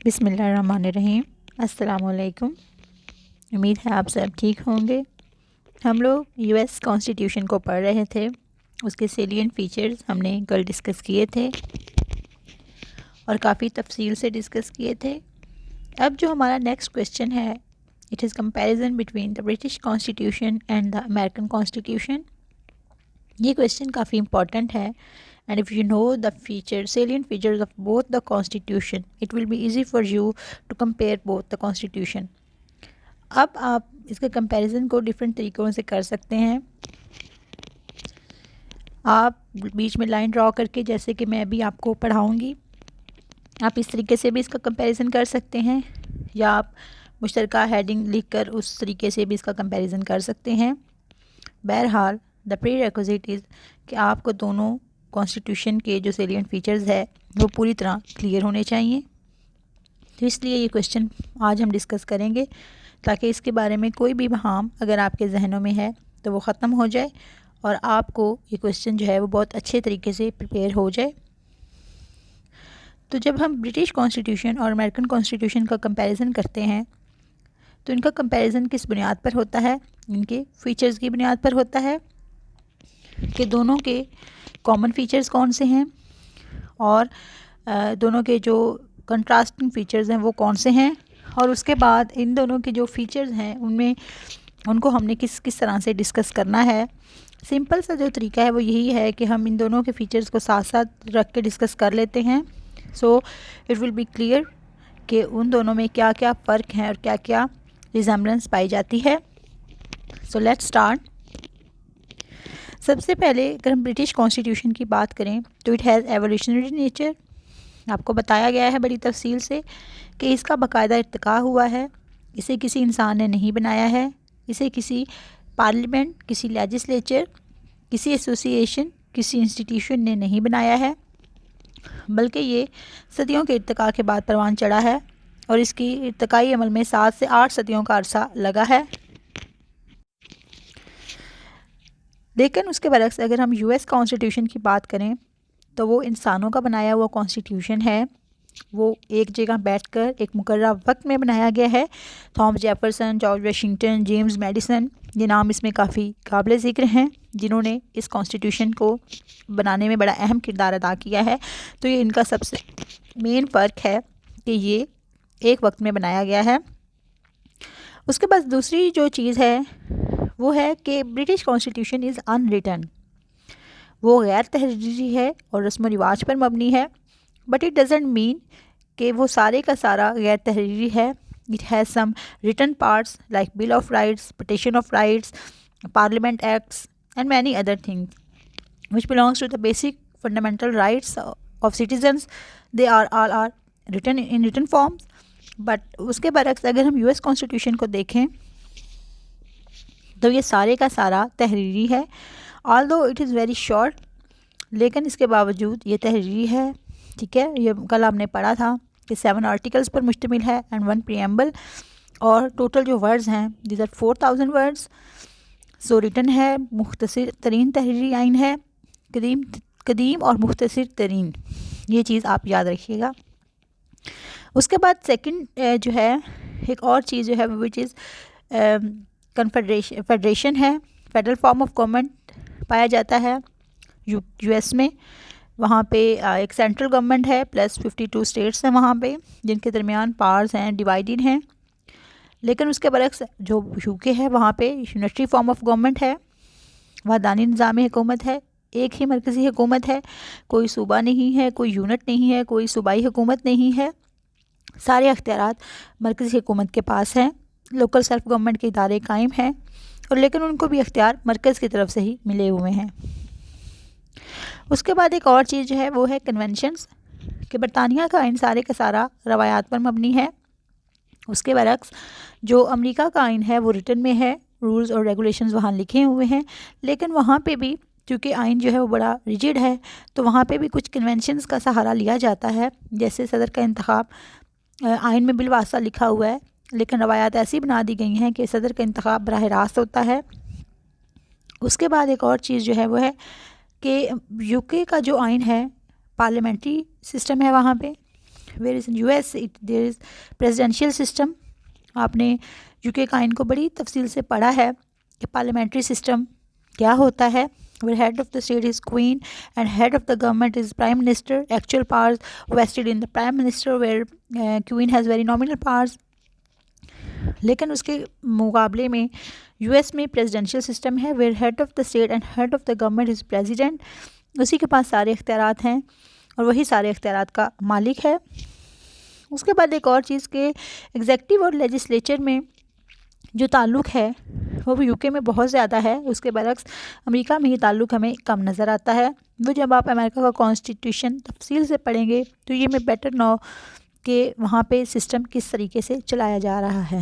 بسم اللہ الرحمن الرحیم۔ السلام علیکم۔ امید ہے آپ سب ٹھیک ہوں گے۔ ہم لوگ یو ایس کانسٹیٹیوشن کو پڑھ رہے تھے، اس کے سیلینٹ فیچرز ہم نے کل ڈسکس کیے تھے اور کافی تفصیل سے ڈسکس کیے تھے۔ اب جو ہمارا نیکسٹ کویسچن ہے، it is comparison between the British constitution and the American constitution. یہ کویسچن کافی امپورٹنٹ ہے، and if you know the salient features of both the constitution, it will be easy for you to compare both the constitution. اب آپ اس کے comparison کو different طریقوں سے کر سکتے ہیں۔ آپ بیچ میں لائن ڈرا کر کے، جیسے کہ میں ابھی آپ کو پڑھاؤں گی، آپ اس طریقے سے بھی اس کا کمپیریزن کر سکتے ہیں، یا آپ مشترکہ ہیڈنگ لکھ کر اس طریقے سے بھی اس کا کمپیریزن کر سکتے ہیں۔ بہرحال دا پری ریکوزٹ از کہ آپ کو دونوں کانسٹیٹیوشن کے جو سیلینٹ فیچرز ہے وہ پوری طرح کلیئر ہونے چاہیے۔ تو اس لیے یہ کویسچن آج ہم ڈسکس کریں گے، تاکہ اس کے بارے میں کوئی بھی بہام اگر آپ کے ذہنوں میں ہے تو وہ ختم ہو جائے اور آپ کو یہ کویسچن جو ہے وہ بہت اچھے طریقے سے پریپیئر ہو جائے۔ تو جب ہم برٹش کانسٹیٹیوشن اور امریکن کانسٹیٹیوشن کا کمپیریزن کرتے ہیں تو ان کا کمپیریزن کس بنیاد پر ہوتا ہے؟ ان کے فیچرز کی بنیاد پر ہوتا ہے کہ دونوں کے کامن فیچرز کون سے ہیں اور دونوں کے جو کنٹراسٹنگ فیچرز ہیں وہ کون سے ہیں، اور اس کے بعد ان دونوں کے جو فیچرز ہیں ان کو ہم نے کس طرح سے ڈسکس کرنا ہے۔ سمپل سا جو طریقہ ہے وہ یہی ہے کہ ہم ان دونوں کے فیچرز کو ساتھ ساتھ رکھ کے ڈسکس کر لیتے ہیں، so it will be clear کہ ان دونوں میں کیا کیا فرق ہیں اور کیا کیا ریزمبلنس پائی جاتی ہے۔ So let's start. سب سے پہلے اگر ہم برٹش کانسٹیٹیوشن کی بات کریں تو اٹ ہیز ایولیوشنری نیچر۔ آپ کو بتایا گیا ہے بڑی تفصیل سے کہ اس کا باقاعدہ ارتقاء ہوا ہے، اسے کسی انسان نے نہیں بنایا ہے، اسے کسی پارلیمنٹ، کسی لیجسلیچر، کسی ایسوسی ایشن، کسی انسٹیٹیوشن نے نہیں بنایا ہے، بلکہ یہ صدیوں کے ارتقاء کے بعد پروان چڑھا ہے، اور اس کی ارتقائی عمل میں 7 سے 8 صدیوں کا عرصہ لگا ہے۔ لیکن اس کے برعکس اگر ہم یو ایس کانسٹیٹیوشن کی بات کریں تو وہ انسانوں کا بنایا ہوا کانسٹیٹیوشن ہے، وہ ایک جگہ بیٹھ کر ایک مقررہ وقت میں بنایا گیا ہے۔ Thomas Jefferson, George Washington, James medicine, یہ نام اس میں کافی قابل ذکر ہیں جنہوں نے اس کانسٹیٹیوشن کو بنانے میں بڑا اہم کردار ادا کیا ہے۔ تو یہ ان کا سب سے مین فرق ہے کہ یہ ایک وقت میں بنایا گیا ہے۔ اس کے بعد دوسری جو چیز ہے وہ ہے کہ British constitution is in written, وہ غیر تحریری ہے اور رسم و رواج پر مبنی ہے، بٹ اٹ ڈزنٹ مین کہ وہ سارے کا سارا غیر تحریری ہے۔ It has some return parts like bill of rights, petition of rights, parliament acts and many other things which belongs to the basic fundamental rights of citizens. They are all written in written forms. But اس کے برعکس اگر ہم U S constitution کو دیکھیں تو یہ سارے کا سارا تحریری ہے، although it is very short، لیکن اس کے باوجود یہ تحریری ہے، ٹھیک ہے۔ یہ کل ہم نے پڑھا تھا کہ 7 آرٹیکلز پر مشتمل ہے اینڈ 1 preamble، اور ٹوٹل جو ورڈز ہیں these are 4000 words۔ So return ہے، مختصر ترین تحریری آئین ہے، قدیم اور مختصر ترین، یہ چیز آپ یاد رکھیے گا۔ اس کے بعد سیکنڈ جو ہے ایک اور چیز جو ہے وچ از فیڈریشن ہے، فیڈرل فارم آف گورنمنٹ پایا جاتا ہے یو ایس میں۔ وہاں پہ ایک سینٹرل گورنمنٹ ہے پلس 52 اسٹیٹس ہیں وہاں پہ، جن کے درمیان پاورز ہیں ڈیوائیڈڈ ہیں۔ لیکن اس کے برعکس جو یو کے ہے وہاں پہ یونٹری فارم آف گورنمنٹ ہے، وحدانی نظام حکومت ہے، ایک ہی مرکزی حکومت ہے، کوئی صوبہ نہیں ہے، کوئی یونٹ نہیں ہے، کوئی صوبائی حکومت نہیں ہے، سارے اختیارات مرکزی حکومت کے پاس ہیں۔ لوکل سیلف گورنمنٹ کے ادارے قائم ہیں، اور لیکن ان کو بھی اختیار مرکز کی طرف سے ہی ملے ہوئے ہیں۔ اس کے بعد ایک اور چیز جو ہے وہ ہے کنونشنز، کہ برطانیہ کا آئین سارے کا سارا روایات پر مبنی ہے۔ اس کے برعکس جو امریکہ کا آئین ہے وہ ریٹن میں ہے، رولز اور ریگولیشنز وہاں لکھے ہوئے ہیں، لیکن وہاں پہ بھی چونکہ آئین جو ہے وہ بڑا ریجڈ ہے تو وہاں پہ بھی کچھ کنونشنز کا سہارا لیا جاتا ہے، جیسے صدر کا انتخاب آئین میں بالواسطہ لکھا ہوا ہے، لیکن روایات ایسی بنا دی گئی ہیں کہ صدر کا انتخاب براہ راست ہوتا ہے۔ اس کے بعد ایک اور چیز جو ہے وہ ہے کہ یو کے کا جو آئین ہے پارلیمنٹری سسٹم ہے وہاں پہ، where is in U S there is presidential system. آپ نے یو کے کا آئین کو بڑی تفصیل سے پڑھا ہے کہ پارلیمنٹری سسٹم کیا ہوتا ہے. where head of the state is queen and head of the government is prime minister. Actual powers vested in the prime minister where queen has very nominal powers. لیکن اس کے مقابلے میں یو ایس میں presidential system ہے where head of the state and head of the government is president. اسی کے پاس سارے اختیارات ہیں اور وہی سارے اختیارات کا مالک ہے. اس کے بعد ایک اور چیز کہ ایگزیکٹو اور لیجسلیچر میں جو تعلق ہے وہ بھی یو کے میں بہت زیادہ ہے. اس کے برعکس امریکہ میں یہ تعلق ہمیں کم نظر آتا ہے. وہ جب آپ امریکہ کا کانسٹیٹیوشن تفصیل سے پڑھیں گے تو یہ میں بیٹر نو کہ وہاں پہ سسٹم کس طریقے سے چلایا جا رہا ہے.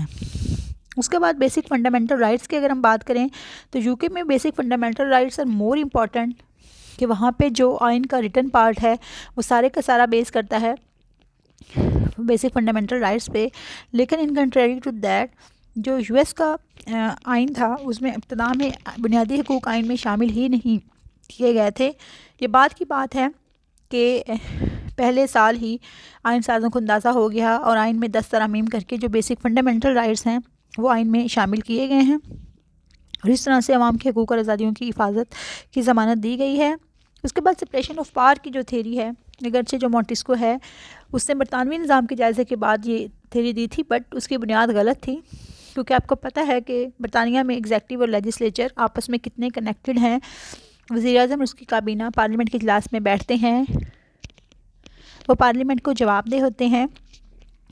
اس کے بعد بیسک فنڈامنٹل رائٹس کی اگر ہم بات کریں تو یو کے میں basic fundamental rights are more important کہ وہاں پہ جو آئین کا ریٹن پارٹ ہے وہ سارے کا سارا بیس کرتا ہے بیسک فنڈامنٹل رائٹس پہ. لیکن ان کنٹریری ٹو دیٹ جو یو ایس کا آئین تھا اس میں ابتدا میں بنیادی حقوق آئین میں شامل ہی نہیں کیے گئے تھے. یہ بات کی بات ہے کہ پہلے سال ہی آئین سازوں کو اندازہ ہو گیا اور آئین میں 10 ترامیم کر کے جو بیسک فنڈامنٹل رائٹس ہیں وہ آئین میں شامل کیے گئے ہیں اور اس طرح سے عوام کے حقوق اور آزادیوں کی حفاظت کی ضمانت دی گئی ہے. اس کے بعد سپریشن آف پاور کی جو تھیری ہے اگرچہ جو مونٹسکو ہے اس نے برطانوی نظام کے جائزے کے بعد یہ تھیری دی تھی بٹ اس کی بنیاد غلط تھی کیونکہ آپ کو پتہ ہے کہ برطانیہ میں ایگزیکٹو اور لیجسلیچر آپس میں کتنے کنیکٹڈ ہیں. وزیر اعظم اس کی کابینہ پارلیمنٹ کے اجلاس میں بیٹھتے ہیں, وہ پارلیمنٹ کو جواب دہ ہوتے ہیں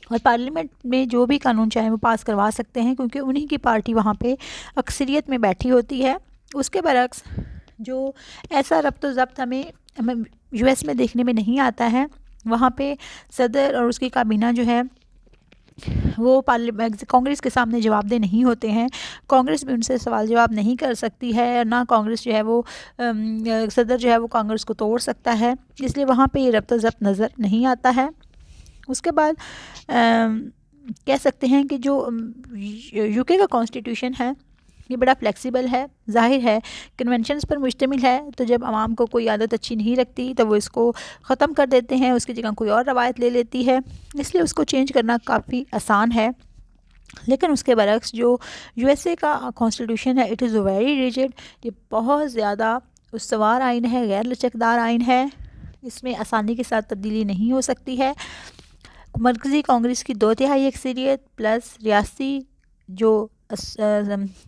اور پارلیمنٹ میں جو بھی قانون چاہیں وہ پاس کروا سکتے ہیں کیونکہ انہی کی پارٹی وہاں پہ اکثریت میں بیٹھی ہوتی ہے. اس کے برعکس جو ایسا ربط و ضبط ہمیں یو ایس میں دیکھنے میں نہیں آتا ہے. وہاں پہ صدر اور اس کی کابینہ جو ہے وہ کانگریس کے سامنے جواب دہ نہیں ہوتے ہیں. کانگریس بھی ان سے سوال جواب نہیں کر سکتی ہے اور نہ کانگریس جو ہے وہ صدر جو ہے وہ کانگریس کو توڑ سکتا ہے. اس لیے وہاں پہ یہ ربط و ضبط نظر نہیں آتا ہے. اس کے بعد کہہ سکتے ہیں کہ جو یو کے کا کانسٹیٹیوشن ہے یہ بڑا فلیکسیبل ہے. ظاہر ہے کنونشنز پر مشتمل ہے تو جب عوام کو کوئی عادت اچھی نہیں لگتی تو وہ اس کو ختم کر دیتے ہیں, اس کی جگہ کوئی اور روایت لے لیتی ہے, اس لیے اس کو چینج کرنا کافی آسان ہے. لیکن اس کے برعکس جو یو ایس اے کا کانسٹیٹیوشن ہے اٹ از ویری ریجڈ. یہ بہت زیادہ استوار آئین ہے, غیر لچکدار آئین ہے, اس میں آسانی کے ساتھ تبدیلی نہیں ہو سکتی ہے. مرکزی کانگریس کی 2/3 اکثریت پلس ریاستی جو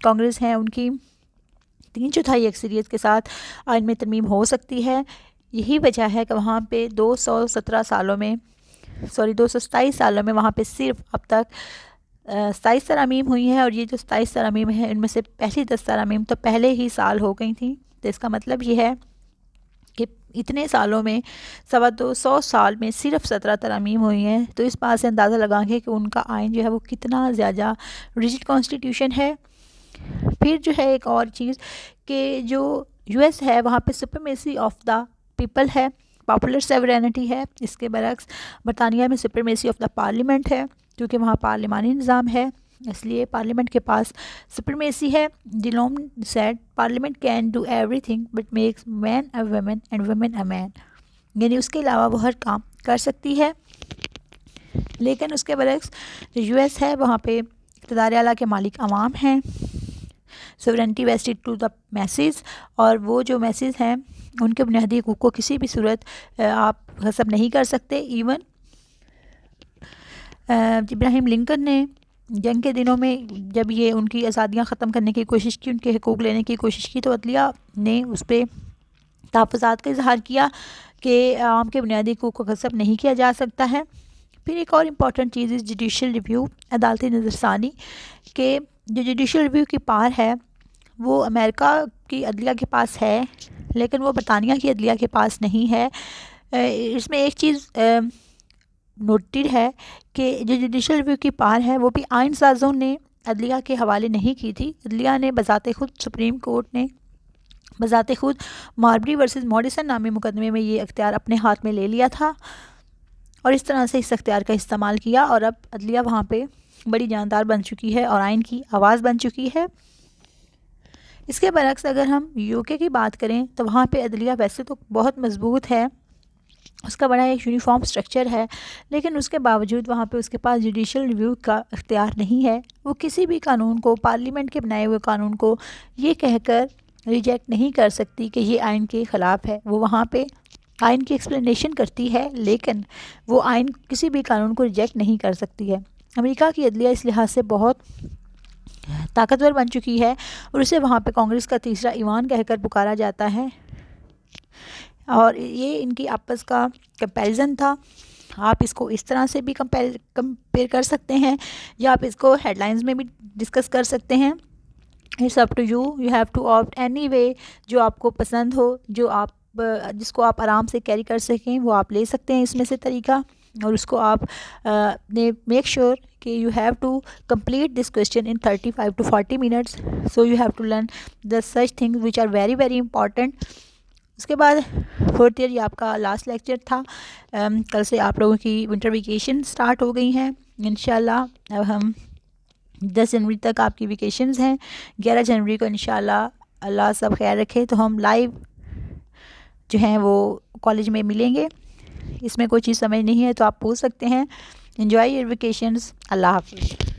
کانگریس ہیں ان کی 3/4 اکثریت کے ساتھ آئین میں ترمیم ہو سکتی ہے. یہی وجہ ہے کہ وہاں پہ 227 سالوں میں وہاں پہ صرف اب تک 27 ترامیم ہوئی ہیں اور یہ جو 27 ترامیم ہیں ان میں سے پہلی 10 ترامیم تو پہلے ہی سال ہو گئی تھیں. تو اس کا مطلب یہ ہے کہ اتنے سالوں میں 225 سال میں صرف 17 ترامیم ہوئی ہیں. تو اس بات سے اندازہ لگائیں گے کہ ان کا آئین جو ہے وہ کتنا زیادہ ریجڈ کانسٹیٹیوشن ہے. پھر جو ہے ایک اور چیز کہ جو یو ایس ہے وہاں پہ سپریمیسی آف دا پیپل ہے, پاپولر سیورینٹی ہے. اس کے برعکس برطانیہ میں سپریمیسی آف دا پارلیمنٹ ہے کیونکہ وہاں پارلیمانی نظام ہے, اس لیے پارلیمنٹ کے پاس سپریمیسی ہے. De Lolme said parliament can do everything but makes man a woman and woman a man, یعنی اس کے علاوہ وہ ہر کام کر سکتی ہے. لیکن اس کے برعکس جو یو ایس ہے وہاں پہ اقتدار اعلیٰ کے مالک عوام ہیں, sovereignty vested to the masses, اور وہ جو میسز ہیں ان کے بنیادی حقوق کو کسی بھی صورت آپ غصب نہیں کر سکتے. ایون ابراہیم لنکن نے جنگ کے دنوں میں جب یہ ان کی آزادیاں ختم کرنے کی کوشش کی, ان کے حقوق لینے کی کوشش کی, تو عدلیہ نے اس پہ تحفظات کا اظہار کیا کہ عوام کے بنیادی حقوق کو غصب نہیں کیا جا سکتا ہے. پھر ایک اور امپورٹنٹ چیز ہے جوڈیشل ریویو, عدالتی نظر ثانی, کہ جو جوڈیشل ریویو کی پار ہے وہ امریکہ کی عدلیہ کے پاس ہے لیکن وہ برطانیہ کی عدلیہ کے پاس نہیں ہے. اس میں ایک چیز نوٹڈ ہے کہ جو جوڈیشل ریویو کی پار ہے وہ بھی آئین سازوں نے عدلیہ کے حوالے نہیں کی تھی. عدلیہ نے بذات خود, سپریم کورٹ نے بذات خود ماربری ورسز موڈیسن نامی مقدمے میں یہ اختیار اپنے ہاتھ میں لے لیا تھا اور اس طرح سے اس اختیار کا استعمال کیا, اور اب عدلیہ وہاں پہ بڑی جاندار بن چکی ہے اور آئین کی آواز بن چکی ہے. اس کے برعکس اگر ہم یو کے کی بات کریں تو وہاں پہ عدلیہ ویسے تو بہت مضبوط ہے اس کا بڑا ایک یونیفارم سٹرکچر ہے، لیکن اس کے باوجود وہاں پہ اس کے پاس جوڈیشل ریویو کا اختیار نہیں ہے۔ وہ کسی بھی قانون کو، پارلیمنٹ کے بنائے ہوئے قانون کو یہ کہہ کر ریجیکٹ نہیں کر سکتی کہ یہ آئین کے خلاف ہے۔ وہ وہاں پہ آئین کی ایکسپلینیشن کرتی ہے، لیکن وہ آئین کسی بھی قانون کو ریجیکٹ نہیں کر سکتی ہے۔ امریکہ کی عدلیہ اس لحاظ سے بہت طاقتور بن چکی ہے، اور اسے وہاں پہ کانگریس کا تیسرا ایوان کہہ کر پکارا جاتا ہے، اور یہ ان کی آپس کا کمپیریزن تھا۔ آپ اس کو اس طرح سے بھی کمپیئر کر سکتے ہیں، یا آپ اس کو ہیڈ لائنز میں بھی ڈسکس کر سکتے ہیں۔ It's up to you, you have to opt anyway, جو آپ کو پسند ہو، جس کو آپ آرام سے کیری کر سکیں، وہ آپ لے سکتے ہیں اس میں سے طریقہ، اور اس کو آپ نے میک شیور کہ you have to complete this question in 35 to 40 minutes. So you have to learn the such things which are very very important. اس کے بعد 4th ایئر یہ آپ کا لاسٹ لیکچر تھا۔ کل سے آپ لوگوں کی ونٹر ویکیشن سٹارٹ ہو گئی ہیں انشاءاللہ۔ اب ہم 10 جنوری تک آپ کی ویکیشنز ہیں، 11 جنوری کو انشاءاللہ اللہ سب خیر رکھے تو ہم لائیو جو ہیں وہ کالج میں ملیں گے۔ اس میں کوئی چیز سمجھ نہیں ہے تو آپ پوچھ سکتے ہیں۔ Enjoy your vacations. اللہ حافظ۔